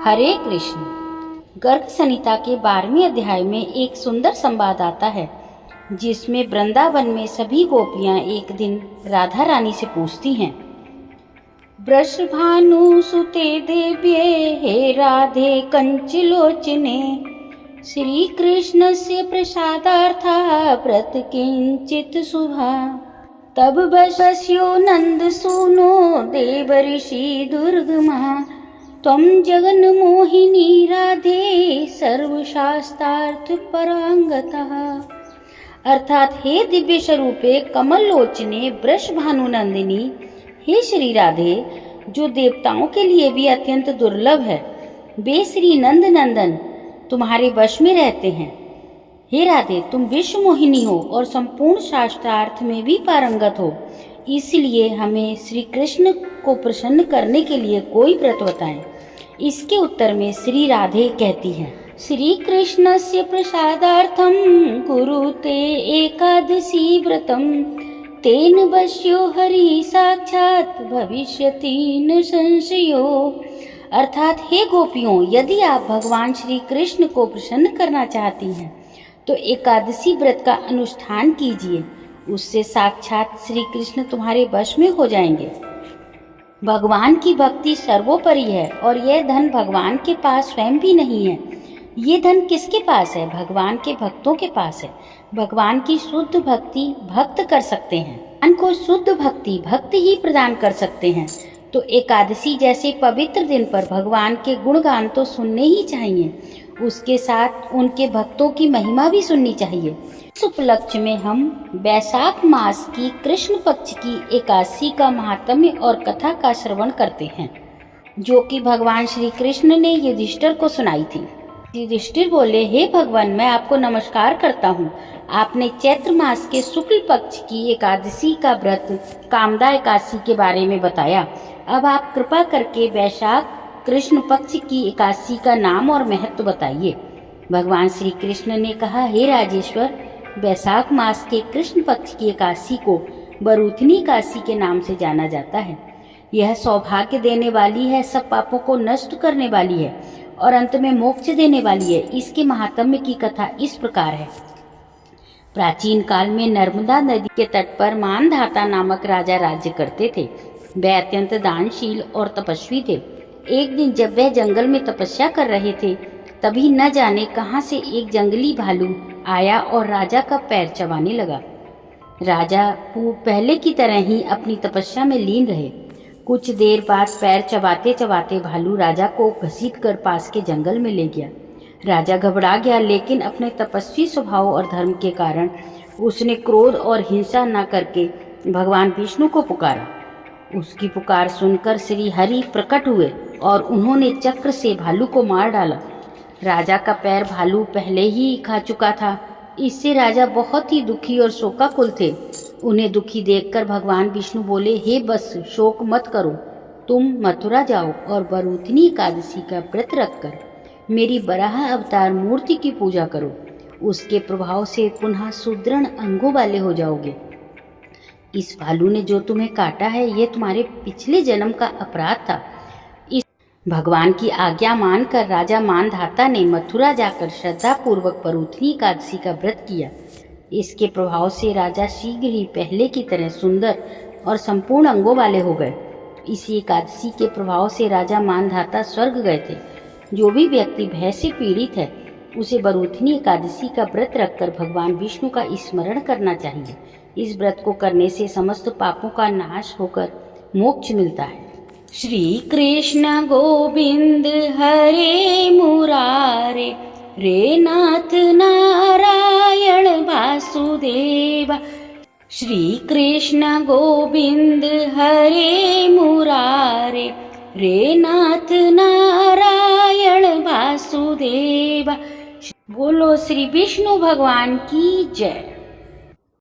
हरे कृष्ण। गर्ग संहिता के 12वें अध्याय में एक सुंदर संवाद आता है जिसमें वृंदावन में सभी गोपियां एक दिन राधा रानी से पूछती हैं, वृषभानु सुते देव्ये हे राधे कंचलोचने श्री कृष्णस्य प्रसादार्थः व्रत किंचित शुभा तब बस्यो नंद सूनो देवर्षि दुर्गमा त्वं जगन मोहिनी राधे सर्वशास्त्रार्थ परांगतः। अर्थात हे दिव्य स्वरूपे कमल लोचने वृषभानुनंदिनी, हे श्री राधे जो देवताओं के लिए भी अत्यंत दुर्लभ है, वे श्री नंद नंदन तुम्हारे वश में रहते हैं। हे राधे तुम विश्व मोहिनी हो और संपूर्ण शास्त्रार्थ में भी पारंगत हो, इसलिए हमें श्री कृष्ण को प्रसन्न करने के लिए कोई व्रत बताएं। इसके उत्तर में श्री राधे कहती हैं, श्री कृष्णस्य प्रसादार्थम कुरुते एकादशी व्रतम तेन वश्यो हरि साक्षात भविष्यति न संशयो। अर्थात हे गोपियों, यदि आप भगवान श्री कृष्ण को प्रसन्न करना चाहती हैं तो एकादशी व्रत का अनुष्ठान कीजिए, उससे साक्षात श्री कृष्ण तुम्हारे वश में हो जाएंगे। भगवान की भक्ति सर्वोपरि है और यह धन भगवान के पास स्वयं भी नहीं है। ये धन किसके पास है? भगवान के भक्तों के पास है। भगवान की शुद्ध भक्ति भक्त कर सकते हैं, भगवान को शुद्ध भक्ति भक्त ही प्रदान कर सकते हैं। तो एकादशी जैसे पवित्र दिन पर भगवान के गुणगान तो सुनने ही चाहिए, उसके साथ उनके भक्तों की महिमा भी सुननी चाहिए। इस उपलक्ष्य में हम वैशाख मास की कृष्ण पक्ष की एकादशी का महात्म्य और कथा का श्रवण करते हैं, जो कि भगवान श्री कृष्ण ने युधिष्ठिर को सुनाई थी। युधिष्ठिर बोले, हे भगवान मैं आपको नमस्कार करता हूँ। आपने चैत्र मास के शुक्ल पक्ष की एकादशी का व्रत कामदा एकादशी के बारे में बताया। अब आप कृपा करके वैशाख कृष्ण पक्ष की एकादशी का नाम और महत्व बताइए। भगवान श्री कृष्ण ने कहा, हे राजेश्वर, वैशाख मास के कृष्ण पक्ष की एकादशी को बरूथनी एकादशी के नाम से जाना जाता है। यह सौभाग्य देने वाली है, सब पापों को नष्ट करने वाली है और अंत में मोक्ष देने वाली है। इसके महात्म्य की कथा इस प्रकार है। प्राचीन काल में नर्मदा नदी के तट पर मानधाता नामक राजा राज्य करते थे। वह अत्यंत दानशील और तपस्वी थे। एक दिन जब वह जंगल में तपस्या कर रहे थे, तभी न जाने कहां से एक जंगली भालू आया और राजा का पैर चबाने लगा। राजा पहले की तरह ही अपनी तपस्या में लीन रहे। कुछ देर बाद पैर चबाते चबाते भालू राजा को घसीटकर पास के जंगल में ले गया। राजा घबरा गया, लेकिन अपने तपस्वी स्वभाव और धर्म के कारण उसने क्रोध और हिंसा न करके भगवान विष्णु को पुकारा। उसकी पुकार सुनकर श्री हरि प्रकट हुए और उन्होंने चक्र से भालू को मार डाला। राजा का पैर भालू पहले ही खा चुका था। इससे राजा बहुत ही दुखी और शोकाकुल थे। उन्हें दुखी देखकर भगवान विष्णु बोले, हे बस शोक मत करो, तुम मथुरा जाओ और बरूथनी एकादशी का व्रत रखकर मेरी बराह अवतार मूर्ति की पूजा करो। उसके प्रभाव से पुनः सुदृढ़ अंगों वाले हो जाओगे। इस भालू ने जो तुम्हें काटा है, ये तुम्हारे पिछले जन्म का अपराध था। इस भगवान की आज्ञा मानकर राजा मानधाता ने मथुरा जाकर श्रद्धा पूर्वक बरूथनी एकादशी का व्रत किया। इसके प्रभाव से राजा शीघ्र ही पहले की तरह सुंदर और संपूर्ण अंगों वाले हो गए। इसी एकादशी के प्रभाव से राजा मानधाता स्वर्ग गए थे। जो भी व्यक्ति भय से पीड़ित है, उसे बरूथनी एकादशी का व्रत रखकर भगवान विष्णु का स्मरण करना चाहिए। इस व्रत को करने से समस्त पापों का नाश होकर मोक्ष मिलता है। श्री कृष्ण गोविंद हरे मुरारे रे नाथ नारायण वासुदेवा। श्री कृष्ण गोविंद हरे मुरारे रे नाथ नारायण वासुदेवा। बोलो श्री विष्णु भगवान की जय।